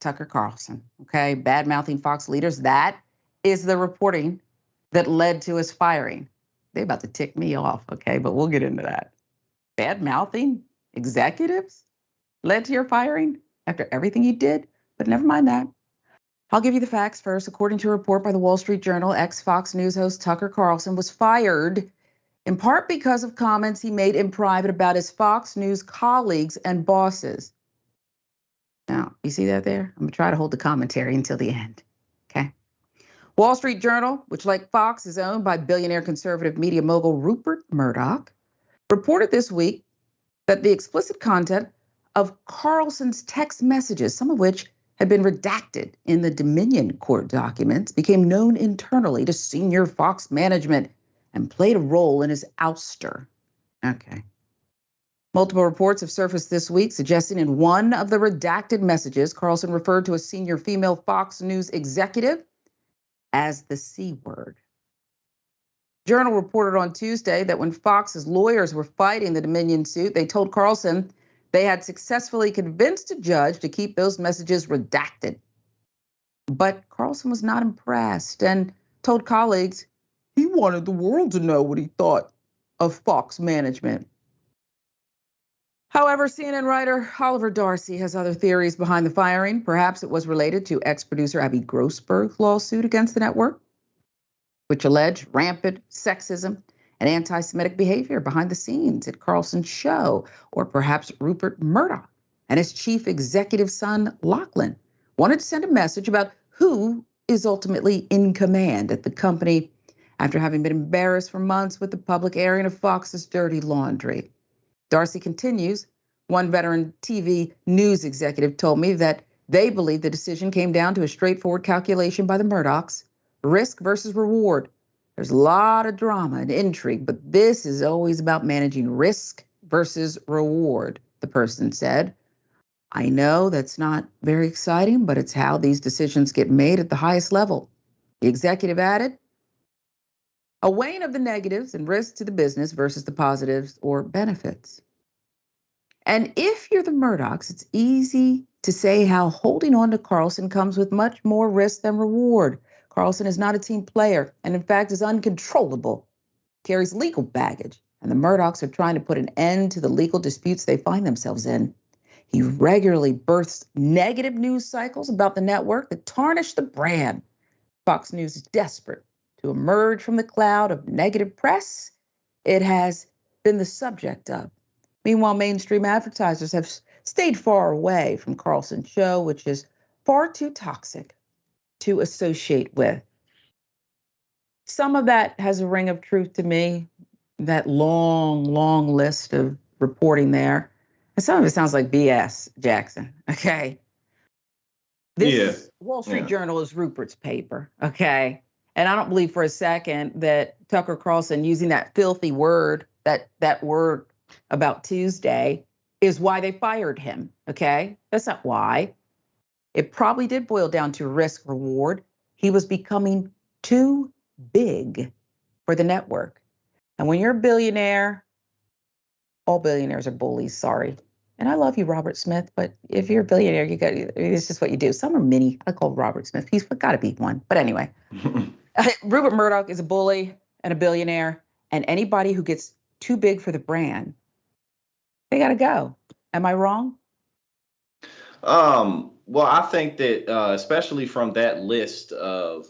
Tucker Carlson, okay? Bad-mouthing Fox leaders. That is the reporting that led to his firing. They're about to tick me off, okay? But we'll get into that. Bad-mouthing executives led to your firing after everything you did? But never mind that. I'll give you the facts first. According to a report by the Wall Street Journal, ex-Fox News host Tucker Carlson was fired in part because of comments he made in private about his Fox News colleagues and bosses. Now, you see that there? I'm going to try to hold the commentary until the end, okay? Wall Street Journal, which like Fox is owned by billionaire conservative media mogul Rupert Murdoch, reported this week that the explicit content of Carlson's text messages, some of which had been redacted in the Dominion court documents, became known internally to senior Fox management and played a role in his ouster. Okay. Multiple reports have surfaced this week suggesting in one of the redacted messages, Carlson referred to a senior female Fox News executive as the C word. Journal reported on Tuesday that when Fox's lawyers were fighting the Dominion suit, they told Carlson they had successfully convinced a judge to keep those messages redacted. But Carlson was not impressed and told colleagues he wanted the world to know what he thought of Fox management. However, CNN writer Oliver Darcy has other theories behind the firing. Perhaps it was related to ex-producer Abby Grossberg's lawsuit against the network, which alleged rampant sexism and anti-Semitic behavior behind the scenes at Carlson's show. Or perhaps Rupert Murdoch and his chief executive son, Lachlan, wanted to send a message about who is ultimately in command at the company after having been embarrassed for months with the public airing of Fox's dirty laundry. Darcy continues, one veteran TV news executive told me that they believe the decision came down to a straightforward calculation by the Murdochs, risk versus reward. There's a lot of drama and intrigue, but this is always about managing risk versus reward, the person said. I know that's not very exciting, but it's how these decisions get made at the highest level. The executive added, a weighing of the negatives and risks to the business versus the positives or benefits. And if you're the Murdochs, it's easy to say how holding on to Carlson comes with much more risk than reward. Carlson is not a team player and, in fact, is uncontrollable, carries legal baggage, and the Murdochs are trying to put an end to the legal disputes they find themselves in. He regularly bursts negative news cycles about the network that tarnish the brand. Fox News is desperate to emerge from the cloud of negative press it has been the subject of. Meanwhile, mainstream advertisers have stayed far away from Carlson's show, which is far too toxic to associate with. Some of that has a ring of truth to me, that long list of reporting there. And some of it sounds like BS, Jackson, okay? This Wall Street Journal is Rupert's paper, okay? And I don't believe for a second that Tucker Carlson using that filthy word, that word about Tuesday, is why they fired him, okay? That's not why. It probably did boil down to risk reward. He was becoming too big for the network. And when you're a billionaire, all billionaires are bullies, sorry. And I love you, Robert Smith, but if you're a billionaire, it's just what you do. Some are mini. I call Robert Smith. He's got to be one. But anyway, Rupert Murdoch is a bully and a billionaire, and anybody who gets too big for the brand, they got to go. Am I wrong? Well, I think that especially from that list of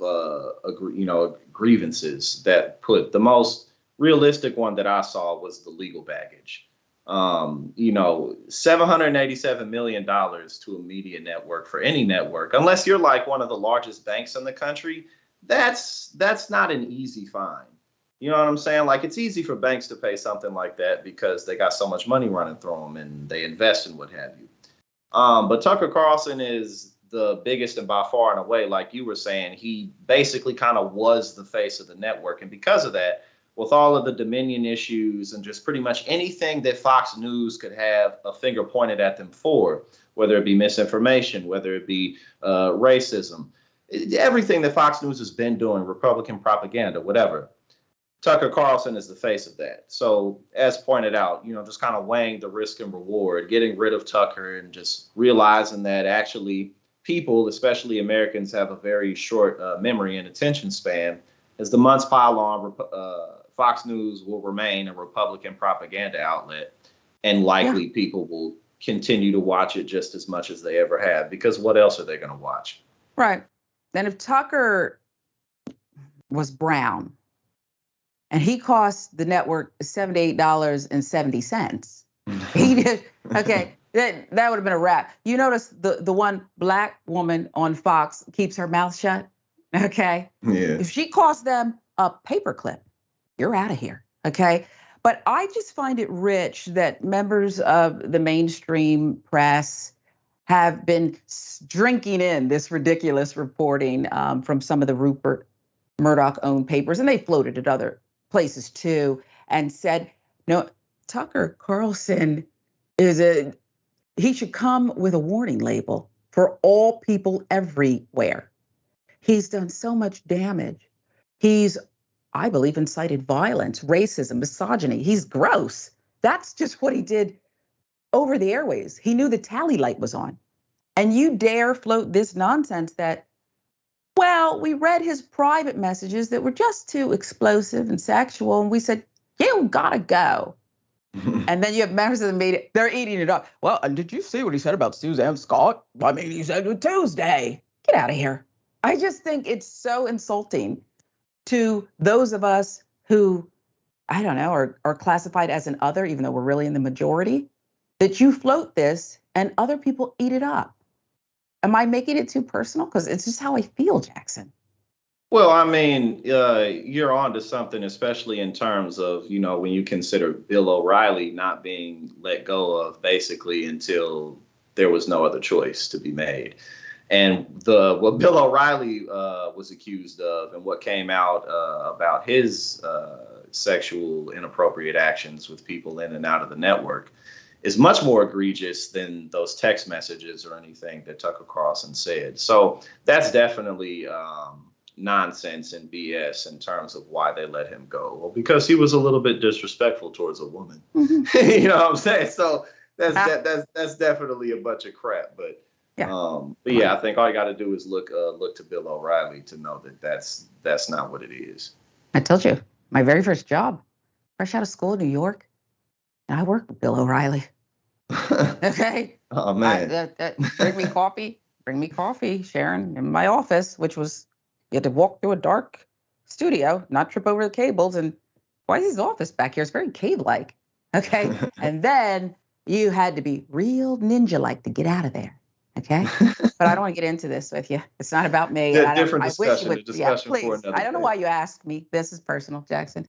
grievances, that put the most realistic one that I saw was the legal baggage. $787 million to a media network for any network, unless you're like one of the largest banks in the country, that's not an easy find. You know what I'm saying? Like, it's easy for banks to pay something like that because they got so much money running through them and they invest in what have you. But Tucker Carlson is the biggest and by far and away, like you were saying, he basically kind of was the face of the network. And because of that, with all of the Dominion issues and just pretty much anything that Fox News could have a finger pointed at them for, whether it be misinformation, whether it be racism, everything that Fox News has been doing, Republican propaganda, whatever, Tucker Carlson is the face of that. So as pointed out, just kind of weighing the risk and reward, getting rid of Tucker and just realizing that actually people, especially Americans, have a very short memory and attention span. As the months pile on, Fox News will remain a Republican propaganda outlet, and likely people will continue to watch it just as much as they ever have, because what else are they going to watch? Right. Then if Tucker was brown and he cost the network $78.70, he did, okay, that would have been a wrap. You notice the one black woman on Fox keeps her mouth shut, okay? Yeah. If she cost them a paperclip, you're out of here, okay? But I just find it rich that members of the mainstream press have been drinking in this ridiculous reporting from some of the Rupert Murdoch-owned papers, and they floated at other places too, and said, no, Tucker Carlson he should come with a warning label for all people everywhere. He's done so much damage. He's, I believe, incited violence, racism, misogyny. He's gross. That's just what he did over the airways. He knew the tally light was on. And you dare float this nonsense that, well, we read his private messages that were just too explosive and sexual. And we said, you gotta go. And then you have members of the media, they're eating it up. Well, and did you see what he said about Suzanne Scott? I mean, he said it Tuesday. Get out of here. I just think it's so insulting to those of us who, I don't know, are classified as an other, even though we're really in the majority, that you float this and other people eat it up. Am I making it too personal? Because it's just how I feel, Jackson. Well, I mean, you're on to something, especially in terms of, when you consider Bill O'Reilly not being let go of basically until there was no other choice to be made. And what Bill O'Reilly was accused of and what came out about his sexual inappropriate actions with people in and out of the network is much more egregious than those text messages or anything that Tucker Carlson said. So that's definitely nonsense and BS in terms of why they let him go. Well, because he was a little bit disrespectful towards a woman. Mm-hmm. You know what I'm saying? So that's definitely a bunch of crap. But I think all you got to do is look to Bill O'Reilly to know that that's not what it is. I told you, my very first job, fresh out of school in New York, and I worked with Bill O'Reilly. Okay. Oh man. Bring me coffee, Sharon, in my office, which was, you had to walk through a dark studio, not trip over the cables. And why is his office back here? It's very cave-like. Okay. And then you had to be real ninja-like to get out of there. Okay. But I don't want to get into this with you. It's not about me. Different discussion. Please. I don't know why you asked me. This is personal, Jackson.